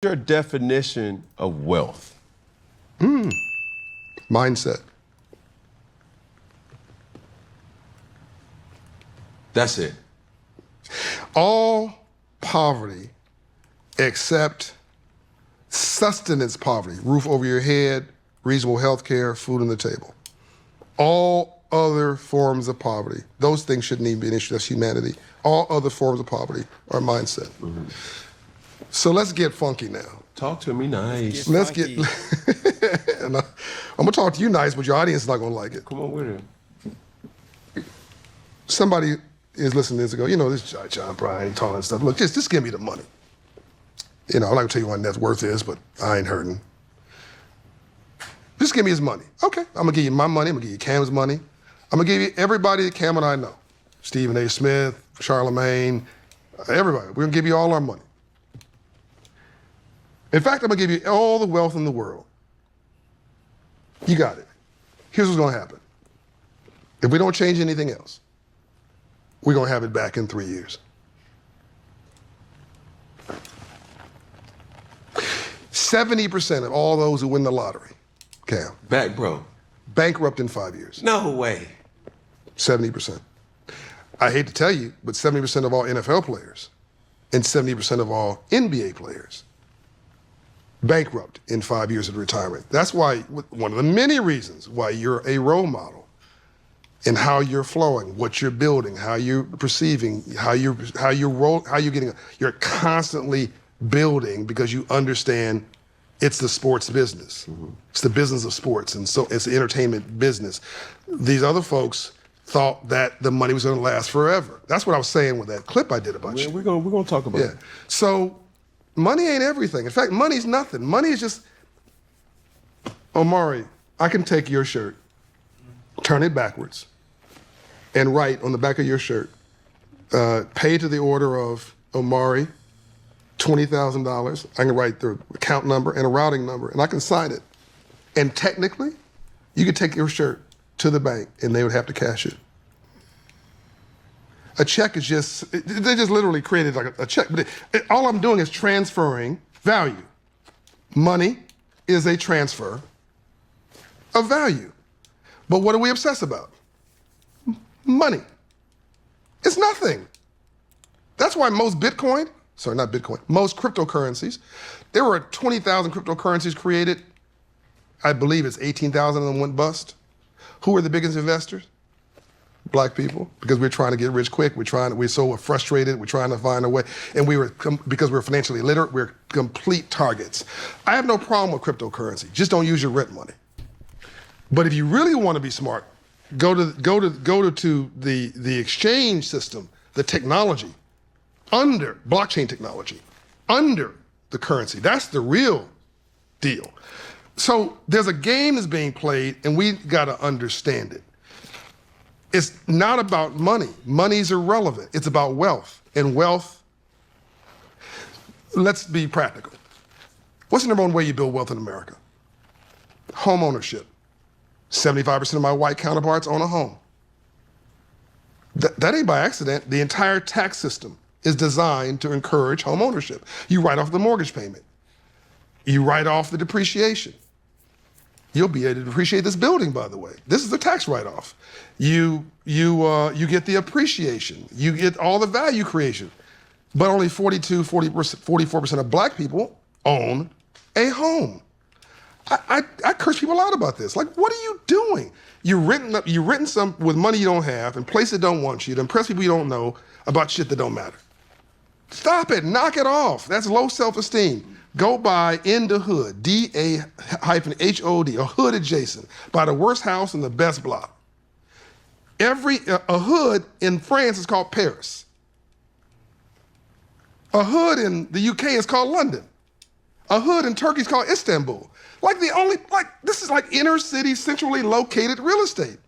Your definition of wealth? Mindset. That's it. All poverty except sustenance poverty, roof over your head, reasonable health care, food on the table. All other forms of poverty, those things shouldn't even be an issue. That's humanity. All other forms of poverty are mindset. Mm-hmm. So let's get funky now. Talk to me nice. Let's get, and I'm gonna talk to you nice, but your audience is not gonna like it. Come on with it. Somebody is listening to this and go, you know, this John Bryant talking and stuff. Look, just give me the money. You know, I'm not gonna tell you what net worth is, but I ain't hurting. Just give me his money. Okay, I'm gonna give you my money, I'm gonna give you Cam's money. I'm gonna give you everybody that Cam and I know. Stephen A. Smith, Charlemagne, everybody. We're gonna give you all our money. In fact, I'm gonna give you all the wealth in the world. You got it. Here's what's gonna happen. If we don't change anything else, we're gonna have it back in 3 years. 70% of all those who win the lottery, Cam, Back, bro. bankrupt in 5 years. No way. 70%. I hate to tell you, but 70% of all NFL players and 70% of all NBA players bankrupt in 5 years of retirement. That's why, one of the many reasons why you're a role model in how you're flowing, what you're building, how you're perceiving, how you're getting, you're constantly building because you understand it's the sports business. Mm-hmm. It's the business of sports, and so it's the entertainment business. These other folks thought that the money was gonna last forever. That's what I was saying with that clip I did about you. We're gonna talk about it. So money ain't everything. In fact, money's nothing. Money is just, Omari, I can take your shirt, turn it backwards, and write on the back of your shirt, pay to the order of Omari, $20,000. I can write the account number and a routing number, and I can sign it. And technically, you could take your shirt to the bank, and they would have to cash it. A check is just, they just literally created like a check, but all I'm doing is transferring value. Money is a transfer of value. But what do we obsess about? Money. It's nothing. That's why most most cryptocurrencies, there were 20,000 cryptocurrencies created. I believe it's 18,000 of them went bust. Who are the biggest investors? Black people, because we're trying to get rich quick. We're so frustrated. We're trying to find a way, and because we're financially illiterate, we're complete targets. I have no problem with cryptocurrency. Just don't use your rent money. But if you really want to be smart, go to the exchange system, the technology, under blockchain technology, under the currency. That's the real deal. So there's a game that's being played, and we got to understand it. It's not about money. Money's irrelevant. It's about wealth. And wealth, let's be practical. What's the number one way you build wealth in America? Home ownership. 75% of my white counterparts own a home. That ain't by accident. The entire tax system is designed to encourage home ownership. You write off the mortgage payment. You write off the depreciation. You'll be able to depreciate this building, by the way. This is the tax write-off. You get the appreciation. You get all the value creation. But only 44% of black people own a home. I curse people out about this. Like, what are you doing? You're renting some with money you don't have and places that don't want you to impress people you don't know about shit that don't matter. Stop it, knock it off. That's low self-esteem. Go buy in the hood, D-A-HOD, a hood adjacent, buy the worst house in the best block. A hood in France is called Paris. A hood in the UK is called London. A hood in Turkey is called Istanbul. This is like inner city, centrally located real estate.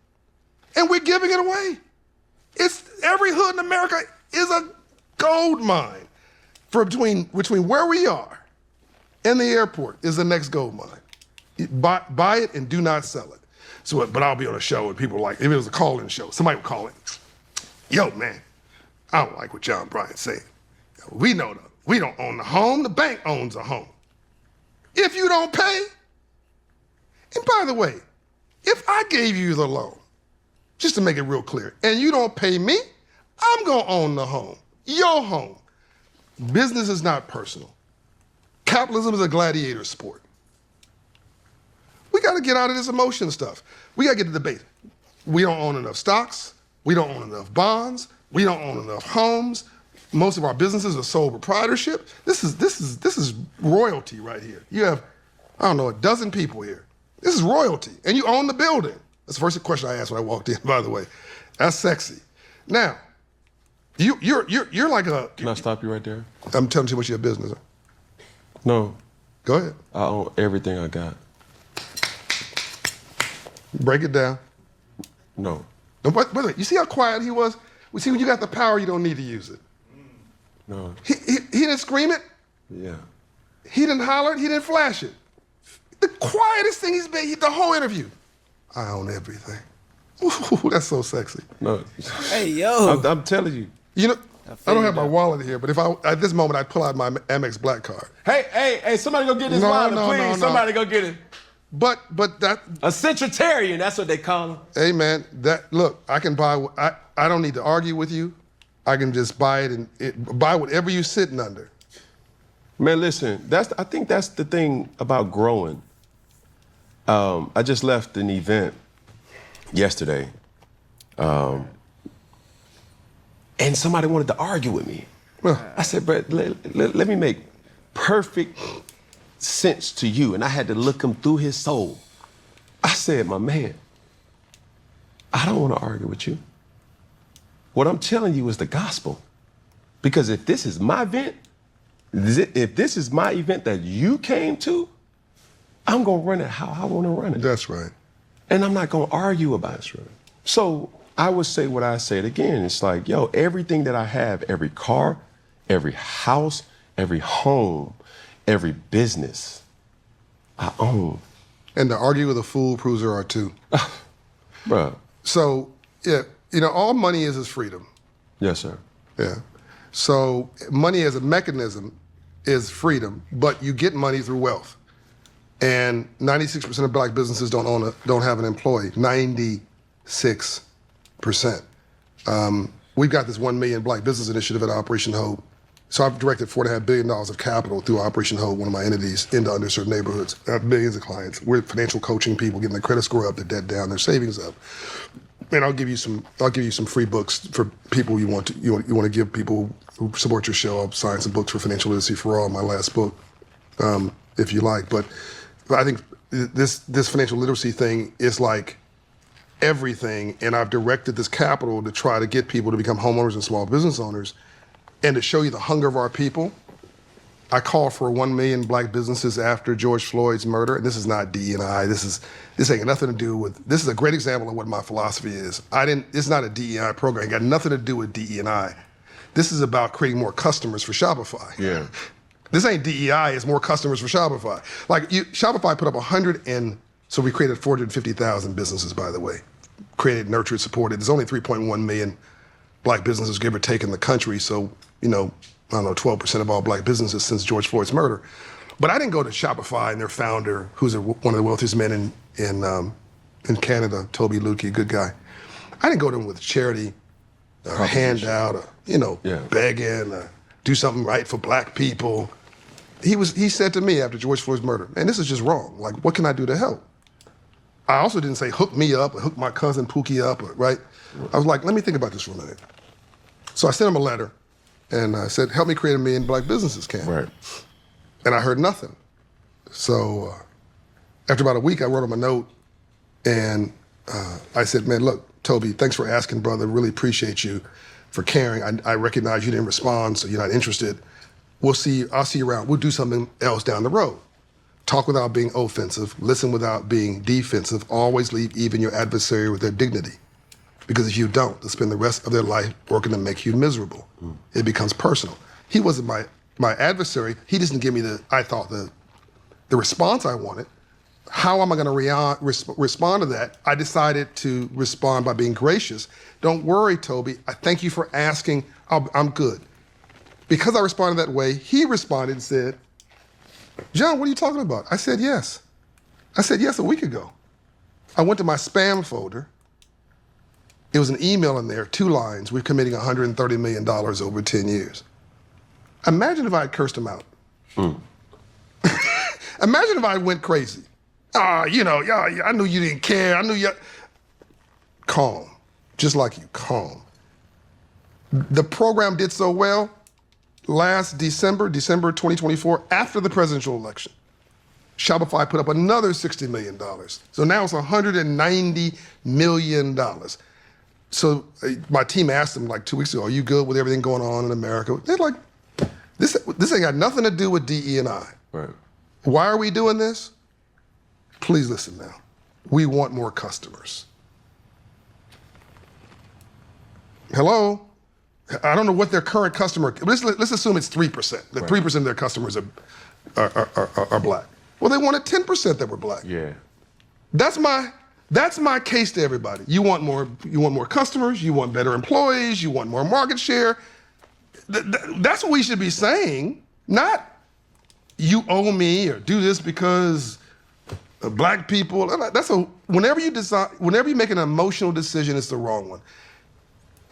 And we're giving it away. Every hood in America is a gold mine. Between where we are and the airport is the next gold mine. Buy it and do not sell it. So, but I'll be on a show and people if it was a call-in show, somebody would call in. Yo, man, I don't like what John Bryant's saying. We don't own the home, the bank owns a home. if you don't pay, and by the way, if I gave you the loan, just to make it real clear, and you don't pay me, I'm gonna own the home, your home. Business is not personal. Capitalism is a gladiator sport. We gotta get out of this emotion stuff. We gotta get to the basics. We don't own enough stocks. We don't own enough bonds. We don't own enough homes. Most of our businesses are sole proprietorship. This is royalty right here. You have, I don't know, a dozen people here. This is royalty, and you own the building. That's the first question I asked when I walked in, by the way. That's sexy. Now, you're like a... Can I stop you right there? I'm telling you what your business is. No. Go ahead. I own everything I got. Break it down. No. No, by the way, you see how quiet he was? We see when you got the power, you don't need to use it. No. He didn't scream it. Yeah. He didn't holler it. He didn't flash it. The quietest thing he's been the whole interview. I own everything. Ooh, that's so sexy. No. Hey, yo. I'm telling you. You know, I don't have my that. wallet here, but if at this moment, I'd pull out my Amex Black card. Hey, somebody go get this wallet, please. Somebody go get it. But that, A centritarian, that's what they call him. hey man, look, I can buy. I don't need to argue with you. I can just buy it and buy whatever you're sitting under. Man, listen, I think that's the thing about growing. I just left an event yesterday, and somebody wanted to argue with me. I said, Brett, let me make perfect sense to you. And I had to look him through his soul. I said, my man, I don't want to argue with you. What I'm telling you is the gospel. Because if this is my event, if this is my event that you came to, I'm going to run it how I want to run it. That's right. And I'm not going to argue about it. That's right. So I would say what I said again. It's like, yo, everything that I have, every car, every house, every home, every business, I own. And to argue with a fool proves there are two. Bruh. So, yeah, all money is freedom. Yes, sir. Yeah. So money as a mechanism is freedom, but you get money through wealth. And 96% of black businesses don't have an employee. 96%. We've got this 1 million black business initiative at Operation Hope. So I've directed $4.5 billion of capital through Operation Hope, one of my entities, into underserved neighborhoods. I have millions of clients. We're financial coaching people, getting their credit score up, their debt down, their savings up. And I'll give you some free books for people you want to give people who support your show. I'll sign some books for financial literacy for all, my last book, if you like. But I think this financial literacy thing is like everything, and I've directed this capital to try to get people to become homeowners and small business owners, and to show you the hunger of our people. I called for 1 million black businesses after George Floyd's murder, and this is not DE&I. This ain't nothing to do with. This is a great example of what my philosophy is. It's not a DE&I program. It got nothing to do with DE&I. This is about creating more customers for Shopify. Yeah. This ain't DEI, it's more customers for Shopify. Shopify put up so we created 450,000 businesses, by the way. Created, nurtured, supported. There's only 3.1 million black businesses, give or take, in the country. So, I don't know, 12% of all black businesses since George Floyd's murder. But I didn't go to Shopify and their founder, who's one of the wealthiest men in Canada, Toby Lukey, good guy. I didn't go to him with charity, a handout, begging, do something right for black people. He said to me after George Floyd's murder, man, this is just wrong. Like, what can I do to help? I also didn't say hook me up or hook my cousin Pookie up, right? I was like, let me think about this for a minute. So I sent him a letter and I said, help me create 1 million black businesses, Cam. Right. And I heard nothing. So after about a week, I wrote him a note and I said, man, look, Toby, thanks for asking, brother. Really appreciate you for caring. I recognize you didn't respond, so you're not interested. I'll see you around. We'll do something else down the road. Talk without being offensive. Listen without being defensive. Always leave even your adversary with their dignity. Because if you don't, they'll spend the rest of their life working to make you miserable. It becomes personal. He wasn't my adversary. He didn't give me the response I wanted. How am I going to respond to that? I decided to respond by being gracious. Don't worry, Toby. I thank you for asking. I'm good. Because I responded that way, he responded and said, John, what are you talking about? I said yes. I said yes a week ago. I went to my spam folder. It was an email in there, 2 lines. We're committing $130 million over 10 years. Imagine if I had cursed him out. Imagine if I went crazy. I knew you didn't care. I knew you. Calm, just like you, calm. The program did so well last December 2024, after the presidential election. Shopify put up another $60 million. So now it's $190 million. So my team asked them like 2 weeks ago, are you good with everything going on in America? They're like, this ain't got nothing to do with DE&I. Right. Why are we doing this? Please listen now. We want more customers. Hello? I don't know what their current customer, let's assume it's 3%. That 3% of their customers are black. Well, they wanted 10% that were black. Yeah. That's my case to everybody. You want more customers, you want better employees, you want more market share. That's what we should be saying, not you owe me or do this because of black people. Whenever you make an emotional decision, it's the wrong one.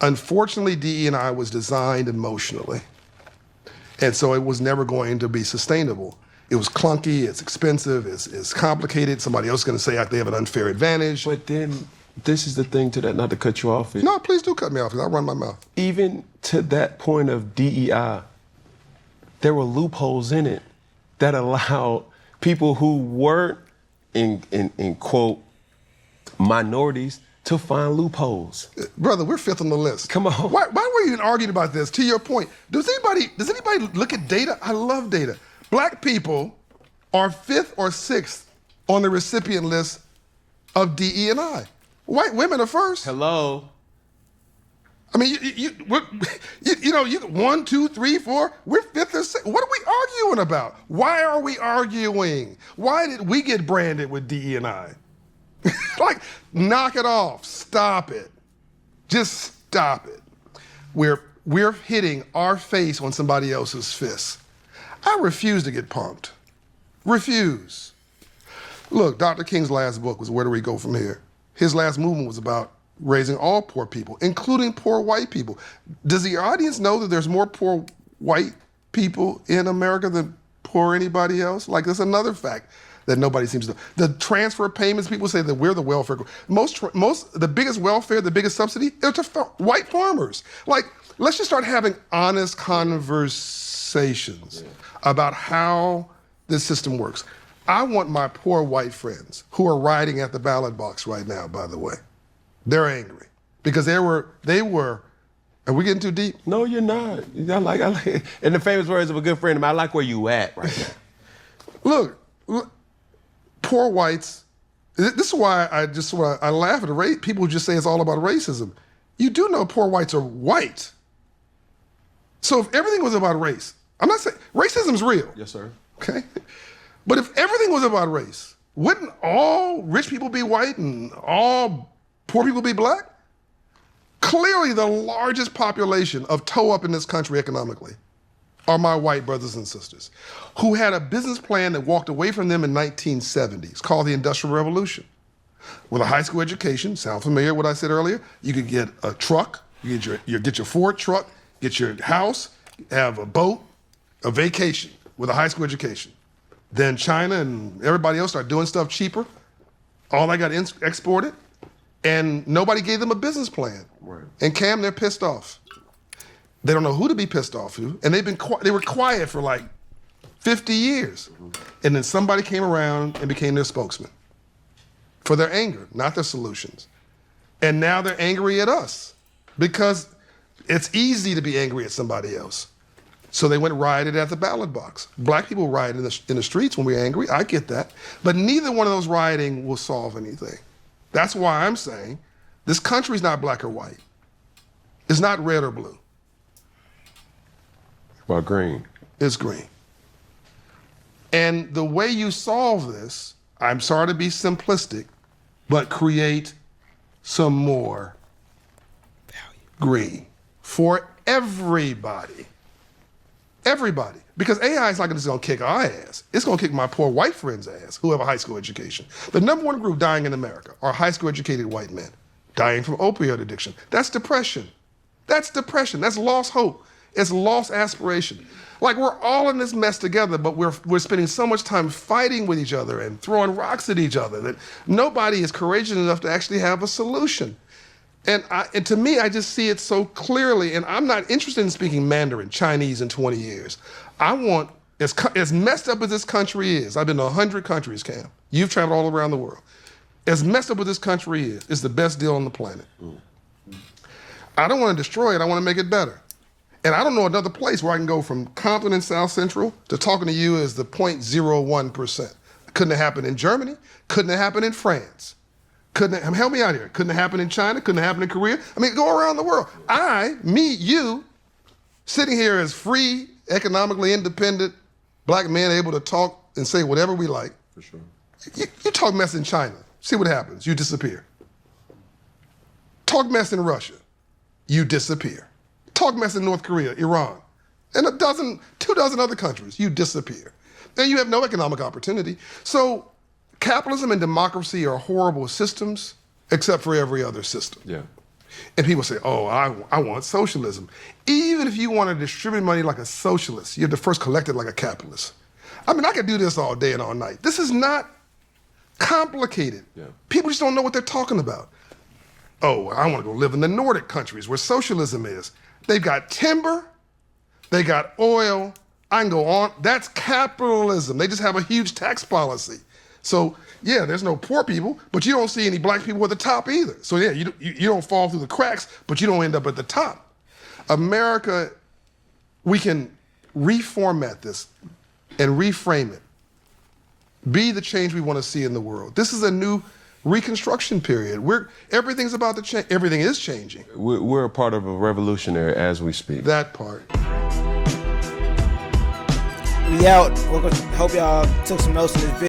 Unfortunately, DE&I was designed emotionally. And so it was never going to be sustainable. It was clunky, it's expensive, it's complicated. Somebody else is gonna say they have an unfair advantage. But then, this is the thing to that, not to cut you off. No, please do cut me off, because I run my mouth. Even to that point of DEI, there were loopholes in it that allowed people who weren't in quote, minorities to find loopholes. Brother, we're 5th on the list. Come on. Why were you even arguing about this? To your point, does anybody look at data? I love data. Black people are 5th or 6th on the recipient list of DE&I. White women are first. Hello. I mean, you 1, 2, 3, 4. We're 5th or 6th. What are we arguing about? Why are we arguing? Why did we get branded with DE&I? Like, knock it off. Stop it. Just stop it. We're hitting our face on somebody else's fist. I refuse to get punked. Refuse. Look, Dr. King's last book was Where Do We Go From Here? His last movement was about raising all poor people, including poor white people. Does the audience know that there's more poor white people in America than poor anybody else? Like, that's another fact that nobody seems to know. The transfer payments, people say that we're the welfare. The biggest welfare, the biggest subsidy, is to white farmers. Like, let's just start having honest conversations about how this system works. I want my poor white friends who are rioting at the ballot box right now, by the way. They're angry because they were, are we getting too deep? No, you're not. I like, in the famous words of a good friend of mine, I like where you at right now. Look, poor whites, this is why I laugh at people who just say it's all about racism. You do know poor whites are white. So if everything was about race, I'm not saying, racism's real. Yes, sir. Okay? But if everything was about race, wouldn't all rich people be white and all poor people be black? Clearly the largest population of toe up in this country economically are my white brothers and sisters who had a business plan that walked away from them in 1970s called the Industrial Revolution. With a high school education, sound familiar with what I said earlier? You could get a truck, you get your Ford truck, get your house, have a boat, a vacation with a high school education. Then China and everybody else started doing stuff cheaper. All that got exported, and nobody gave them a business plan. Right. And Cam, they're pissed off. They don't know who to be pissed off to, and they were quiet for like 50 years. Mm-hmm. And then somebody came around and became their spokesman for their anger, not their solutions. And now they're angry at us because it's easy to be angry at somebody else. So they went rioted at the ballot box. Black people riot in the streets when we're angry. I get that. But neither one of those rioting will solve anything. That's why I'm saying this country's not black or white. It's not red or blue. Well, green. It's green. And the way you solve this, I'm sorry to be simplistic, but create some more green for everybody. Everybody. Because AI is not just going to kick our ass. It's going to kick my poor white friend's ass who have a high school education. The number one group dying in America are high school educated white men dying from opioid addiction. That's depression. That's depression. That's lost hope. It's lost aspiration. Like, we're all in this mess together, but we're spending so much time fighting with each other and throwing rocks at each other that nobody is courageous enough to actually have a solution. And to me, I just see it so clearly, and I'm not interested in speaking Mandarin, Chinese in 20 years. I want, as messed up as this country is, I've been to 100 countries, Cam. You've traveled all around the world. As messed up as this country is, it's the best deal on the planet. I don't want to destroy it, I want to make it better. And I don't know another place where I can go from Compton and South Central to talking to you as the 0.01%. Couldn't have happened in Germany, couldn't have happened in France. Help me out here. Couldn't have happened in China, couldn't have happened in Korea. I mean, go around the world. You, sitting here as free, economically independent black men able to talk and say whatever we like. For sure. You talk mess in China, see what happens, you disappear. Talk mess in Russia, you disappear. Talk mess in North Korea, Iran, and 2 dozen other countries, you disappear. Then you have no economic opportunity. So capitalism and democracy are horrible systems, except for every other system. Yeah. And people say, oh, I want socialism. Even if you want to distribute money like a socialist, you have to first collect it like a capitalist. I mean, I could do this all day and all night. This is not complicated. Yeah. People just don't know what they're talking about. Oh, I want to go live in the Nordic countries where socialism is. They've got timber, they got oil, I can go on. That's capitalism. They just have a huge tax policy. So yeah, there's no poor people, but you don't see any black people at the top either. So yeah, you don't fall through the cracks, but you don't end up at the top. America, we can reformat this and reframe it. Be the change we want to see in the world. This is a new Reconstruction period. Everything's about to change. Everything is changing. We're a part of a revolutionary as we speak. That part. We out. Hope y'all took some notes in this video.